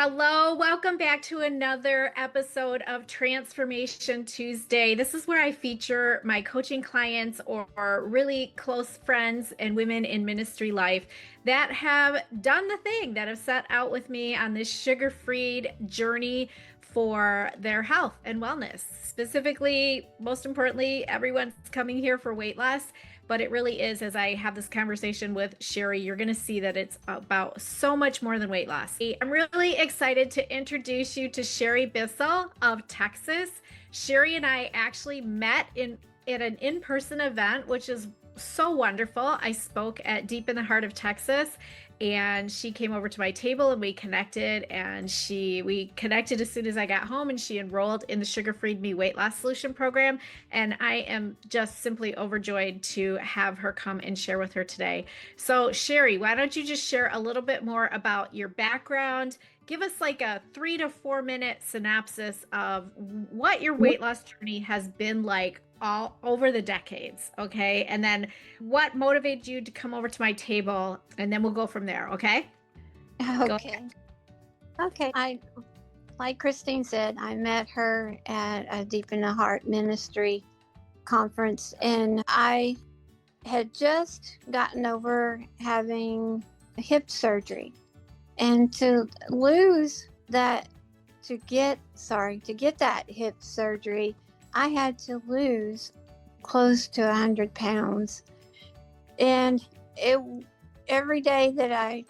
Hello, welcome back to another episode of Transformation Tuesday. This is where I feature my coaching clients or really close friends and women in ministry life that have done the thing, that have set out with me on this sugar-free journey for their health and wellness. Specifically, most importantly, everyone's coming here for weight loss. But it really is, as I have this conversation with Scherri, you're going to see that it's about so much more than weight loss. I'm really excited to introduce you to Scherri Bissell of Texas. Scherri and I actually met at an in-person event, which is so wonderful. I spoke at Deep in the Heart of Texas, and she came over to my table and we connected, and we connected as soon as I got home, and she enrolled in the SugarFreed Me Weight Loss Solution program. And I am just simply overjoyed to have her come and share with her today. So Scherri, why don't you just share a little bit more about your background? Give us like a 3 to 4 minute synopsis of what your weight loss journey has been like all over the decades, okay? And then what motivated you to come over to my table, and then we'll go from there, okay? Okay. Okay. Like Christine said, I met her at a Deep in the Heart ministry conference, and I had just gotten over having hip surgery. And to get that hip surgery, I had to lose close to 100 pounds. And every day that I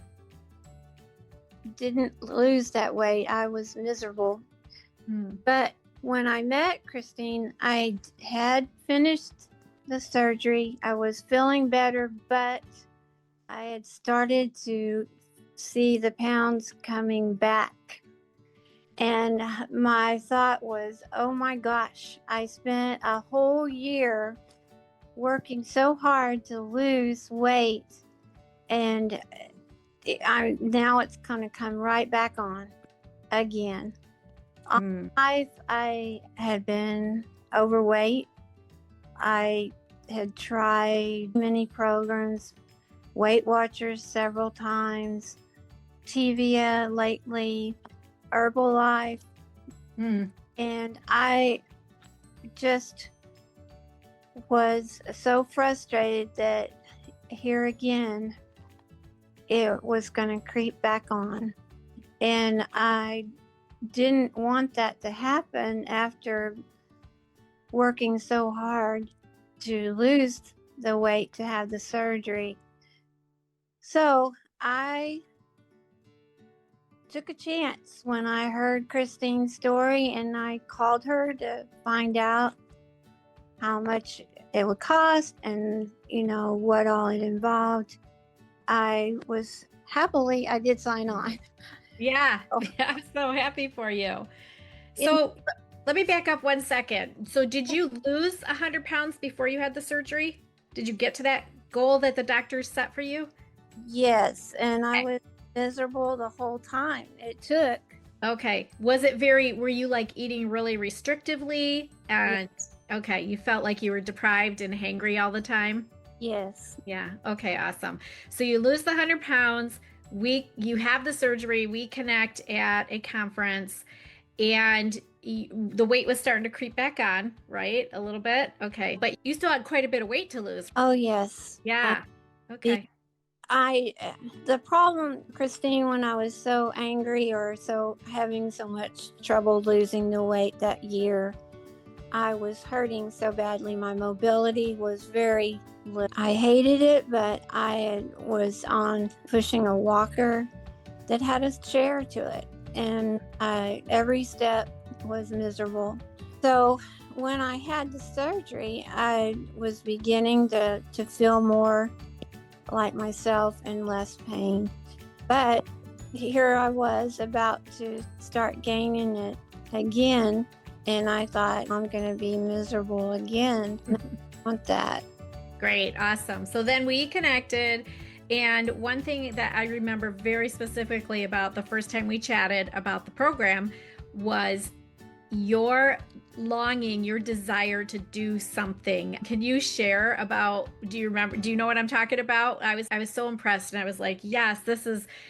didn't lose that weight, I was miserable. But when I met Christine, I had finished the surgery. I was feeling better, but I had started to see the pounds coming back. And my thought was, oh my gosh, I spent a whole year working so hard to lose weight, and now it's going to come right back on again. I had been overweight. I had tried many programs, Weight Watchers several times, Tevia lately, Herbalife, and I just was so frustrated that here again it was going to creep back on, and I didn't want that to happen after working so hard to lose the weight to have the surgery. So I took a chance when I heard Christine's story, and I called her to find out how much it would cost and, what all it involved. I did sign on. Yeah, I'm so happy for you. So let me back up 1 second. So did you lose 100 pounds before you had the surgery? Did you get to that goal that the doctors set for you? Yes, and I was miserable the whole time it took. Okay. Were you like eating really restrictively? And okay, you felt like you were deprived and hangry all the time? Yes. Yeah. Okay, awesome. So you lose the 100 pounds. You have the surgery. We connect at a conference, and the weight was starting to creep back on, right? A little bit. Okay. But you still had quite a bit of weight to lose. Oh, yes. Yeah. Okay. The problem, Christine, when I was so angry or having so much trouble losing the weight that year, I was hurting so badly. My mobility was very little. I hated it, but I was on pushing a walker that had a chair to it, and every step was miserable. So when I had the surgery, I was beginning to feel more like myself and less pain. But here I was about to start gaining it again, and I thought, I'm going to be miserable again. I don't want that. Great. Awesome. So then we connected, and one thing that I remember very specifically about the first time we chatted about the program was your longing, your desire to do something. Can you share about, do you know what I'm talking about? I was so impressed, and I was like, yes,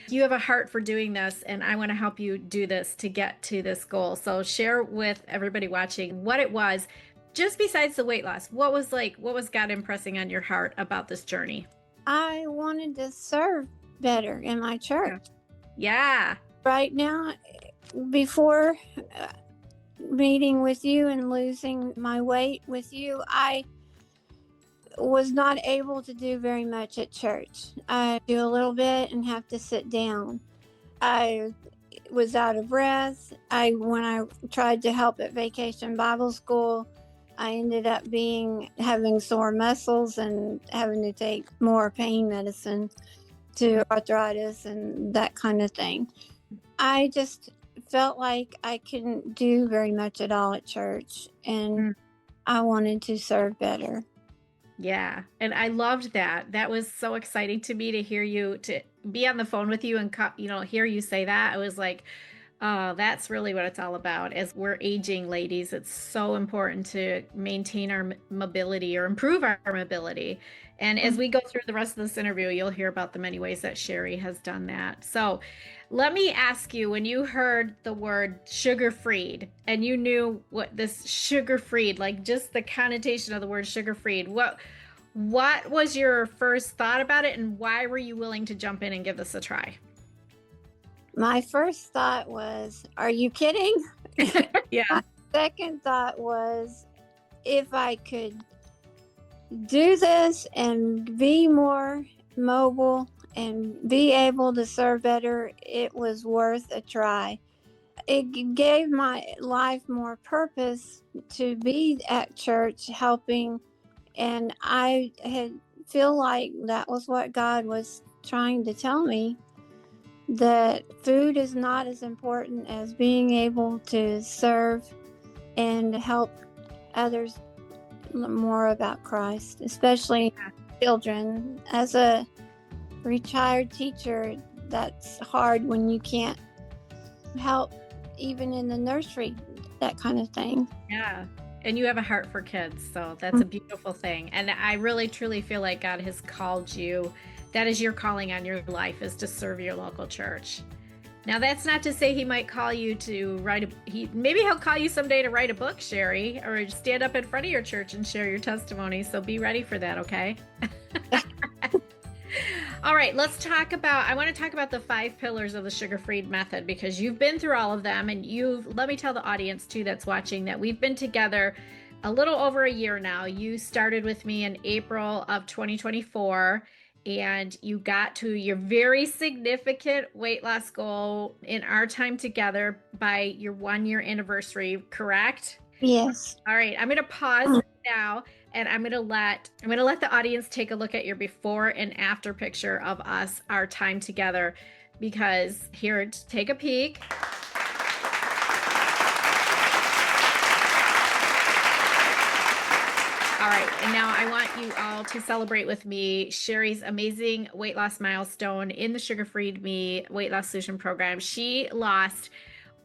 you have a heart for doing this, and I want to help you do this to get to this goal. So share with everybody watching what it was, just besides the weight loss. What was God impressing on your heart about this journey? I wanted to serve better in my church. Yeah. Right now, before meeting with you and losing my weight with you, I was not able to do very much at church. I do a little bit and have to sit down. I was out of breath. When I tried to help at Vacation Bible School, I ended up having sore muscles and having to take more pain medicine to arthritis and that kind of thing. I just felt like I couldn't do very much at all at church, and I wanted to serve better. Yeah. And I loved that. That was so exciting to me to hear you, to be on the phone with you and, hear you say that. I was like, oh, that's really what it's all about. As we're aging, ladies, it's so important to maintain our mobility or improve our mobility. And as we go through the rest of this interview, you'll hear about the many ways that Scherri has done that. So let me ask you, when you heard the word sugar-freed and you knew what this sugar-freed, like just the connotation of the word sugar-freed, what was your first thought about it, and why were you willing to jump in and give this a try? My first thought was, are you kidding? Yeah. My second thought was, if I could do this and be more mobile and be able to serve better, it was worth a try. It gave my life more purpose to be at church helping, and I feel like that was what God was trying to tell me, that food is not as important as being able to serve and help others more about Christ, especially children. As a retired teacher, that's hard when you can't help even in the nursery, that kind of thing. Yeah. And you have a heart for kids, so that's a beautiful thing. And I really truly feel like God has called you. That is your calling on your life, is to serve your local church. Now, that's not to say he might call you to maybe he'll call you someday to write a book, Scherri, or stand up in front of your church and share your testimony. So be ready for that, okay? All right, I want to talk about the 5 pillars of the sugar-freed method, because you've been through all of them, and let me tell the audience too that's watching that we've been together a little over a year now. You started with me in April of 2024, and you got to your very significant weight loss goal in our time together by your 1-year anniversary, correct? Yes. All right, I'm going to pause now, and I'm going to let the audience take a look at your before and after picture of our time together, because here, take a peek. All right, and now I want you all to celebrate with me Scherri's amazing weight loss milestone in the Sugar-Freed Me Weight Loss Solution Program. She lost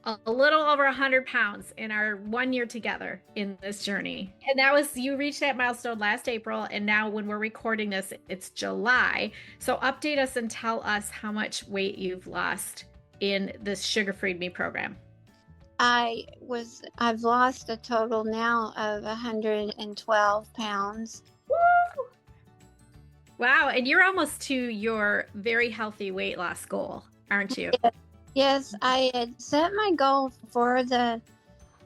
a little over 100 pounds in our 1 year together in this journey. And you reached that milestone last April, and now when we're recording this, it's July. So update us and tell us how much weight you've lost in this Sugar-Freed Me program. I've lost a total now of 112 pounds. Woo! Wow, and you're almost to your very healthy weight loss goal, aren't you? Yes, I had set my goal for the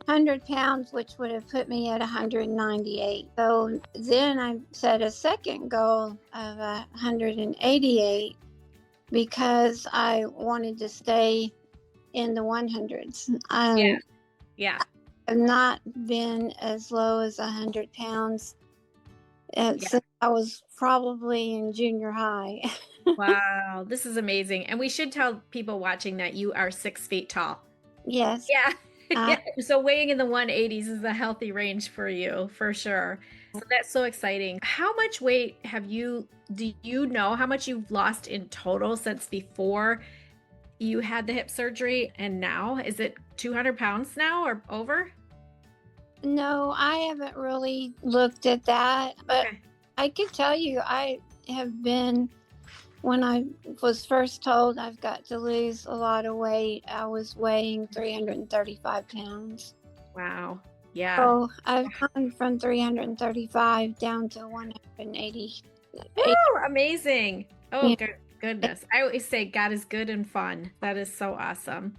100 pounds, which would have put me at 198. So then I set a second goal of 188 because I wanted to stay in the 100s. Yeah. I've not been as low as 100 pounds since I was probably in junior high. Wow, this is amazing. And we should tell people watching that you are 6 feet tall. Yes. Yeah. So weighing in the 180s is a healthy range for you, for sure. So that's so exciting. How much weight do you know how much you've lost in total since before you had the hip surgery and now? Is it 200 pounds now or over? No, I haven't really looked at that, but Okay. I could tell you I have been, when I was first told I've got to lose a lot of weight, I was weighing 335 pounds. Wow. Yeah. So I've gone from 335 down to 180. Woo, amazing. Oh, Yeah. goodness. I always say God is good and fun. That is so awesome.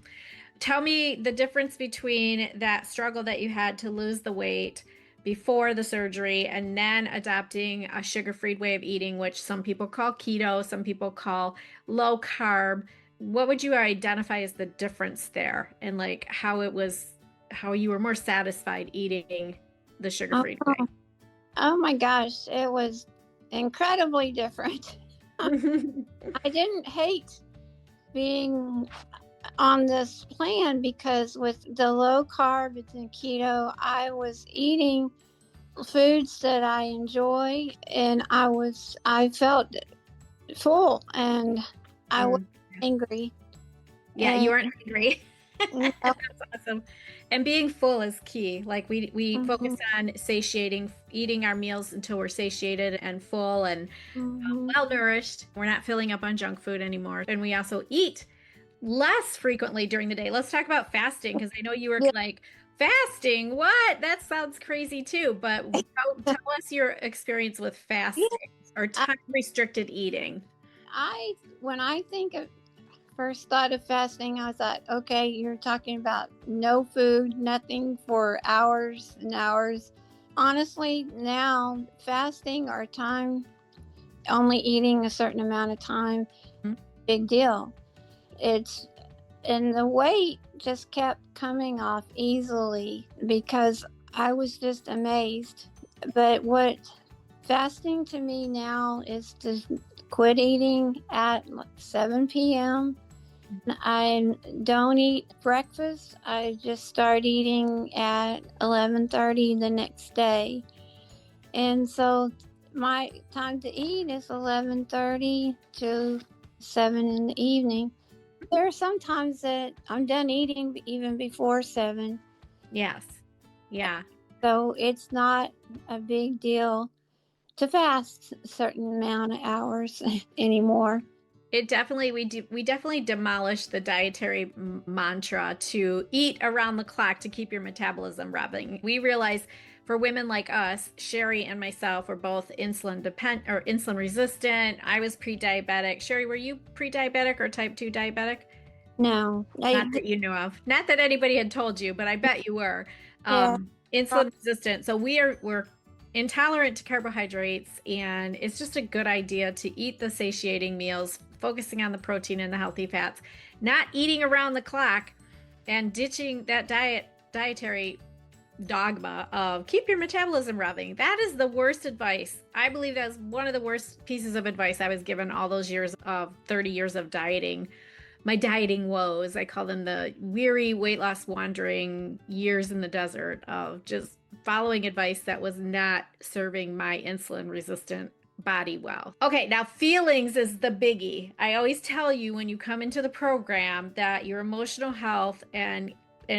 Tell me the difference between that struggle that you had to lose the weight before the surgery and then adopting a sugar-free way of eating, which some people call keto, some people call low carb. What would you identify as the difference there and like how it was, how you were more satisfied eating the Oh, sugar-free way? oh my gosh, it was incredibly different. I didn't hate being on this plan because with the low carb and keto, I was eating foods that I enjoy, and I felt full, and I was Mm. angry. Yeah, you And aren't hungry. no, That's awesome. And being full is key. Like we focus mhm, on satiating, eating our meals until we're satiated and full and mhm. well nourished. We're not filling up on junk food anymore. And we also eat less frequently during the day. Let's talk about fasting because I know you were Yeah, like, fasting, what? That sounds crazy too. But tell us your experience with yeah. fasting or I, time restricted eating. I when I think of first thought of fasting, I thought, okay, you're talking about no food, nothing for hours and hours. Honestly, now fasting or time only eating a certain amount of time, big deal. It's and the weight just kept coming off easily because I was just amazed. But what fasting to me now is to quit eating at 7 p.m. I don't eat breakfast. I just start eating at 11:30 the next day. And so my time to eat is 11:30 to 7 in the evening. There are some times that I'm done eating even before 7. Yes. Yeah. So it's not a big deal to fast a certain amount of hours anymore. It definitely we definitely demolished the dietary mantra to eat around the clock to keep your metabolism revving. We realize for women like us, Sherry and myself were both insulin dependent or insulin resistant. I was pre-diabetic. Sherry, were you pre-diabetic or type 2 diabetic? No, Not that you knew of. Not that anybody had told you, but I bet you were. yeah, Insulin resistant. So we're intolerant to carbohydrates, and it's just a good idea to eat the satiating meals, focusing on the protein and the healthy fats, not eating around the clock, and ditching that dietary dogma of keep your metabolism revving. That is the worst advice. I believe that's one of the worst pieces of advice I was given all those years of 30 years of dieting, my dieting woes. I call them the weary weight loss wandering years in the desert of just following advice that was not serving my insulin resistant body well. Okay, now feelings is the biggie. I always tell you when you come into the program that your emotional health and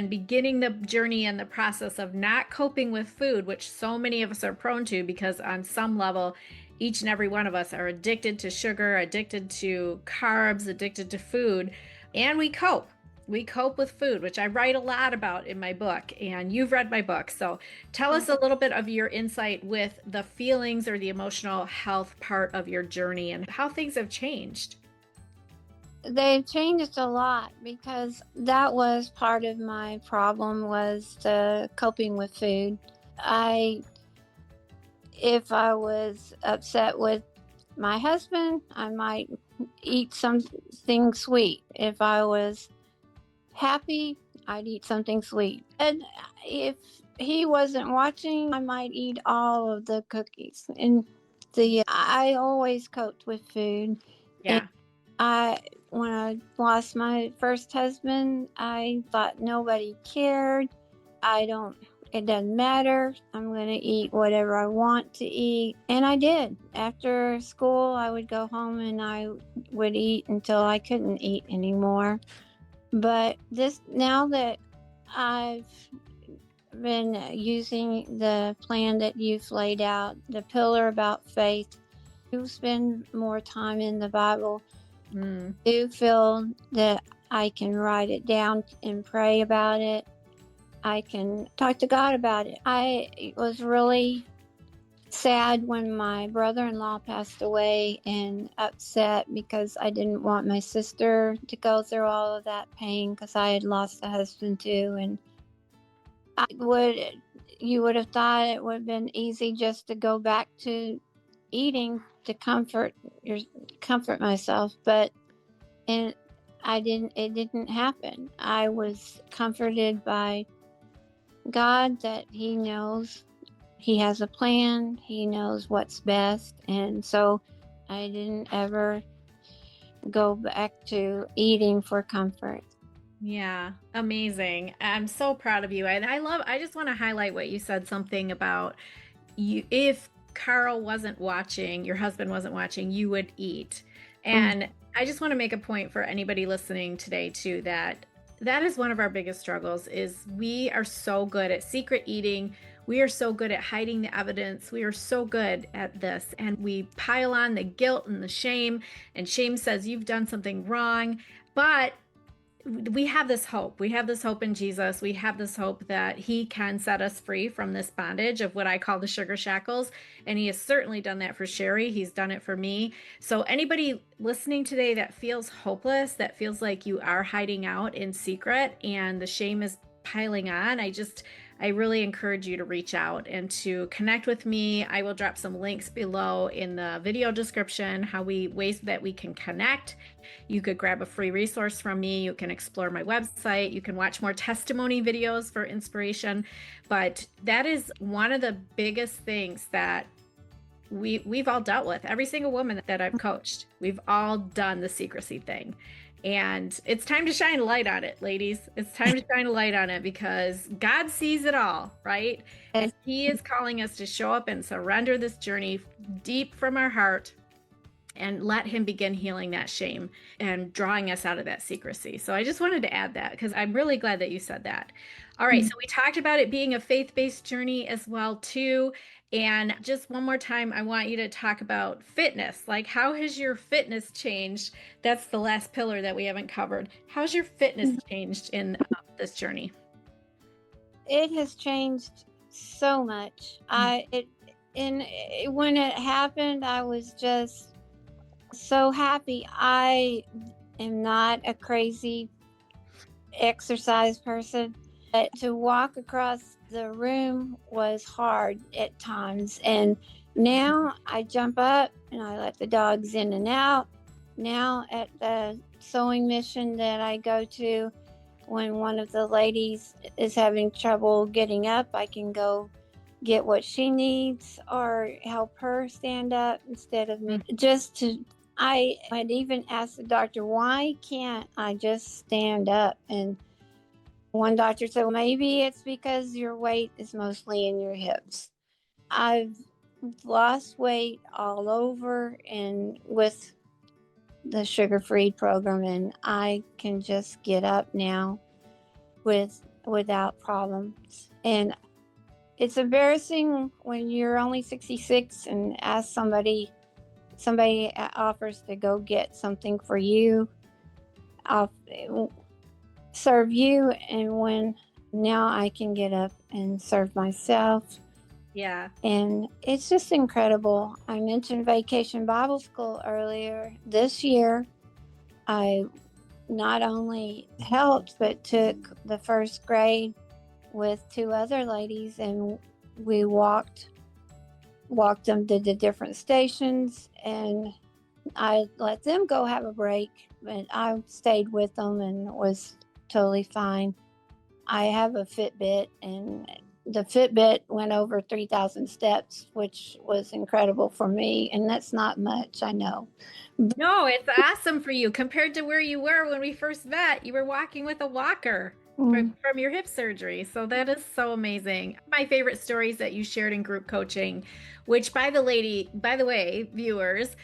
beginning the journey and the process of not coping with food, which so many of us are prone to because on some level each and every one of us are addicted to sugar, addicted to carbs, addicted to food, and we cope. We cope with food, which I write a lot about in my book, and you've read my book. So tell us a little bit of your insight with the feelings or the emotional health part of your journey and how things have changed. they've changed a lot because that was part of my problem was the coping with food. I If I was upset with my husband, I might eat something sweet. If I was happy, I'd eat something sweet. And if he wasn't watching, I might eat all of the cookies. And I always coped with food. And Yeah. when I lost my first husband, I thought nobody cared. It doesn't matter. I'm going to eat whatever I want to eat. And I did. After school, I would go home and I would eat until I couldn't eat anymore. But now that I've been using the plan that you've laid out, the pillar about faith. You spend more time in the Bible. Mm. I do feel that I can write it down and pray about it. I can talk to God about it. I was really sad when my brother-in-law passed away and upset because I didn't want my sister to go through all of that pain because I had lost a husband too. And you would have thought it would have been easy just to go back to eating to comfort myself, but and it didn't happen. I was comforted by God that he knows he has a plan, he knows what's best, and so I didn't ever go back to eating for comfort. Yeah, amazing. I'm so proud of you. And I just want to highlight what you said, something about you, if Carl wasn't watching, your husband wasn't watching, you would eat. And I just want to make a point for anybody listening today too, that that is one of our biggest struggles is we are so good at secret eating. We are so good at hiding the evidence. We are so good at this, and we pile on the guilt and the shame, and shame says you've done something wrong. But we have this hope. We have this hope in Jesus. We have this hope that he can set us free from this bondage of what I call the sugar shackles. And he has certainly done that for Scherri. He's done it for me. So anybody listening today that feels hopeless, that feels like you are hiding out in secret and the shame is piling on, I really encourage you to reach out and to connect with me. I will drop some links below in the video description, ways that we can connect. You could grab a free resource from me. You can explore my website. You can watch more testimony videos for inspiration. But that is one of the biggest things that we've all dealt with. Every single woman that I've coached, we've all done the secrecy thing. And it's time to shine a light on it, ladies. It's time to shine a light on it because God sees it all, right? And he is calling us to show up and surrender this journey deep from our heart and let him begin healing that shame and drawing us out of that secrecy. So I just wanted to add that because I'm really glad that you said that. All right, so we talked about it being a faith-based journey as well too. And just one more time, I want you to talk about fitness. Like, how has your fitness changed? That's the last pillar that we haven't covered. How's your fitness changed in this journey? It has changed so much. When it happened, I was just so happy. I am not a crazy exercise person, but to walk across the room was hard at times. And now I jump up and I let the dogs in and out. Now at the sewing mission that I go to, when one of the ladies is having trouble getting up, I can go get what she needs or help her stand up instead of me. I'd even asked the doctor, why can't I just stand up? And one doctor said, well, maybe it's because your weight is mostly in your hips. I've lost weight all over and with the SugarFreed program, and I can just get up now without problems. And it's embarrassing when you're only 66 and ask somebody offers to go get something for you, I'll serve you, and when now I can get up and serve myself. Yeah. And it's just incredible. I mentioned Vacation Bible School earlier. This year, I not only helped, but took the first grade with two other ladies, and we walked them to the different stations, and I let them go have a break, but I stayed with them and was totally fine. I have a Fitbit, and the Fitbit went over 3,000 steps, which was incredible for me. And that's not much, I know. No, it's awesome for you compared to where you were when we first met. You were walking with a walker from your hip surgery. So that is so amazing. My favorite stories that you shared in group coaching, which by the way, viewers,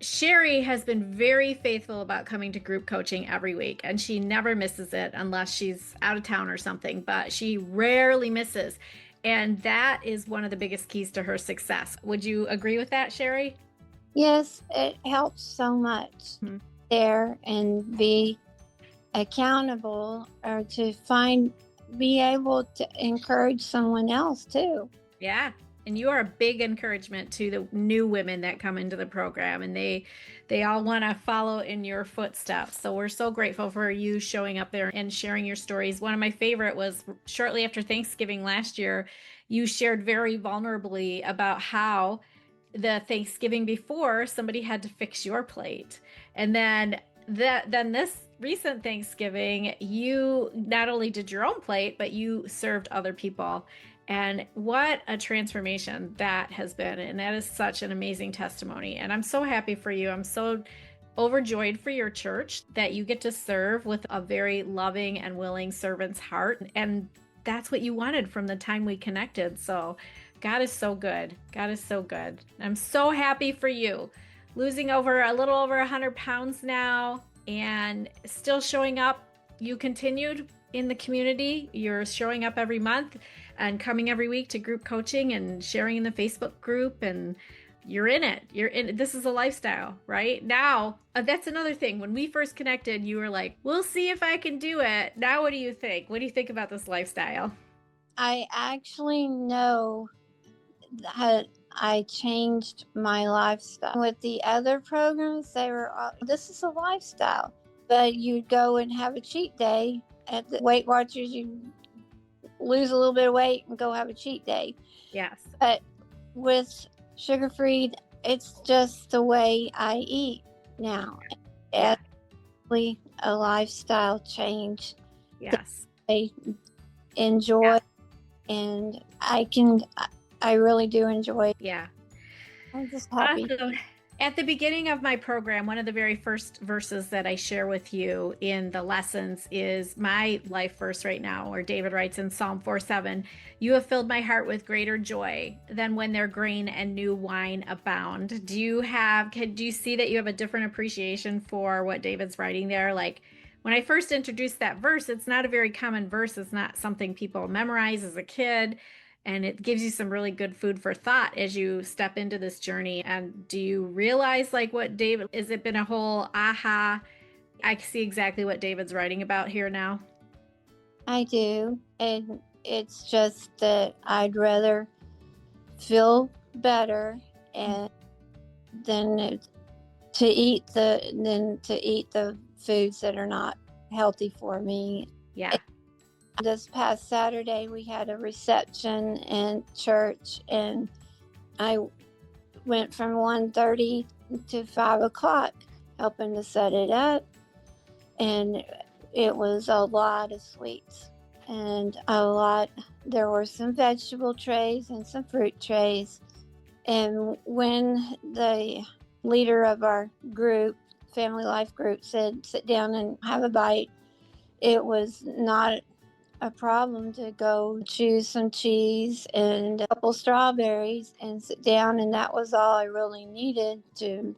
Scherri has been very faithful about coming to group coaching every week, and she never misses it unless she's out of town or something, but she rarely misses. And that is one of the biggest keys to her success. Would you agree with that, Scherri? Yes, it helps so much Mhm. there and be accountable or to be able to encourage someone else too. Yeah. And you are a big encouragement to the new women that come into the program, and they all want to follow in your footsteps. So we're so grateful for you showing up there and sharing your stories. One of my favorite was shortly after Thanksgiving last year, you shared very vulnerably about how the Thanksgiving before somebody had to fix your plate. And then this recent Thanksgiving, you not only did your own plate, but you served other people. And what a transformation that has been. And that is such an amazing testimony. And I'm so happy for you. I'm so overjoyed for your church that you get to serve with a very loving and willing servant's heart. And that's what you wanted from the time we connected. So God is so good. God is so good. I'm so happy for you. Losing over a little over 100 pounds now and still showing up. You continued in the community. You're showing up every month and coming every week to group coaching and sharing in the Facebook group, and you're in it. You're in it. This is a lifestyle, right? Now, that's another thing. When we first connected, you were like, we'll see if I can do it. Now, what do you think? What do you think about this lifestyle? I actually know that I changed my lifestyle. With the other programs, they were, this is a lifestyle, but you'd go and have a cheat day at the Weight Watchers. You lose a little bit of weight and go have a cheat day. Yes. But with SugarFreed, it's just the way I eat now. Yeah. It's really a lifestyle change. Yes. I enjoy, and I really do enjoy it. Yeah. I'm just happy. Awesome. At the beginning of my program, one of the very first verses that I share with you in the lessons is my life verse right now, where David writes in Psalm 4:7, "You have filled my heart with greater joy than when their grain and new wine abound." Do you see that you have a different appreciation for what David's writing there? Like when I first introduced that verse, it's not a very common verse. It's not something people memorize as a kid. And it gives you some really good food for thought as you step into this journey. And do you realize like what David, has it been a whole aha? I see exactly what David's writing about here now. I do. And it's just that I'd rather feel better and than to eat the foods that are not healthy for me. Yeah. This past Saturday, we had a reception in church, and I went from 1:30 to 5 o'clock helping to set it up. And it was a lot of sweets and there were some vegetable trays and some fruit trays. And when the leader of our group, family life group, said, sit down and have a bite, it was not a problem to go choose some cheese and a couple strawberries and sit down, and that was all I really needed to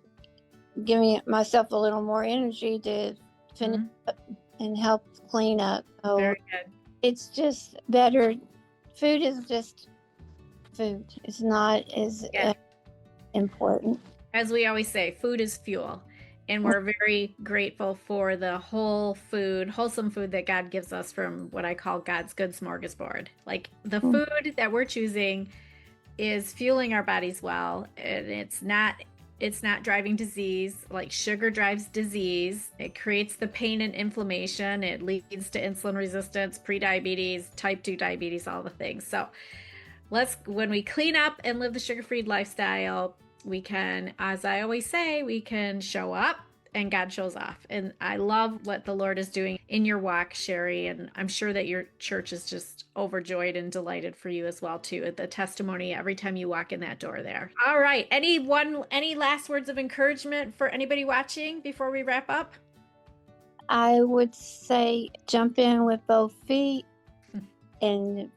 give myself a little more energy to finish up and help clean up. So very good. It's just better. Food is just food. It's not as important. As we always say, food is fuel. And we're very grateful for the wholesome food that God gives us from what I call God's good smorgasbord. Like the food that we're choosing is fueling our bodies well, and it's not driving disease. Like sugar drives disease. It creates the pain and inflammation. It leads to insulin resistance, prediabetes, type 2 diabetes, all the things. So when we clean up and live the sugar-free lifestyle, we can, as I always say, we can show up and God shows off. And I love what the Lord is doing in your walk, Scherri. And I'm sure that your church is just overjoyed and delighted for you as well, too, at the testimony every time you walk in that door there. All right. Any last words of encouragement for anybody watching before we wrap up? I would say jump in with both feet and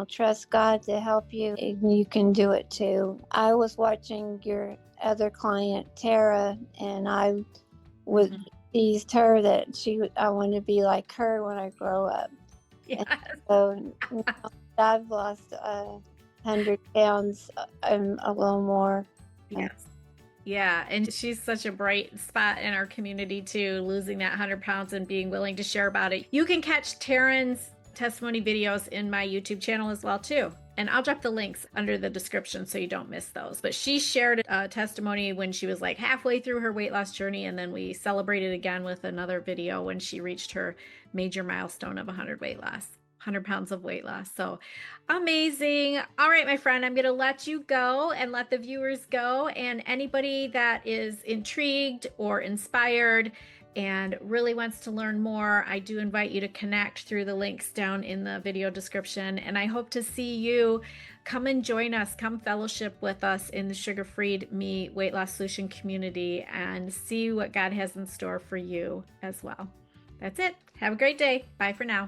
trust God to help you, and you can do it too. I was watching your other client, Tara, and I was Mhm. teased her that I want to be like her when I grow up. And Yes. so I've lost 100 pounds and a little more. Yes. Yeah, and she's such a bright spot in our community too, losing that 100 pounds and being willing to share about it. You can catch Taryn's testimony videos in my YouTube channel as well too. And I'll drop the links under the description so you don't miss those. But she shared a testimony when she was like halfway through her weight loss journey, and then we celebrated again with another video when she reached her major milestone of 100 pounds of weight loss. So amazing. All right, my friend, I'm going to let you go and let the viewers go. And anybody that is intrigued or inspired and really wants to learn more, I do invite you to connect through the links down in the video description. And I hope to see you. Come and join us, come fellowship with us in the SugarFreed Me Weight Loss Solution community and see what God has in store for you as well. That's it. Have a great day. Bye for now.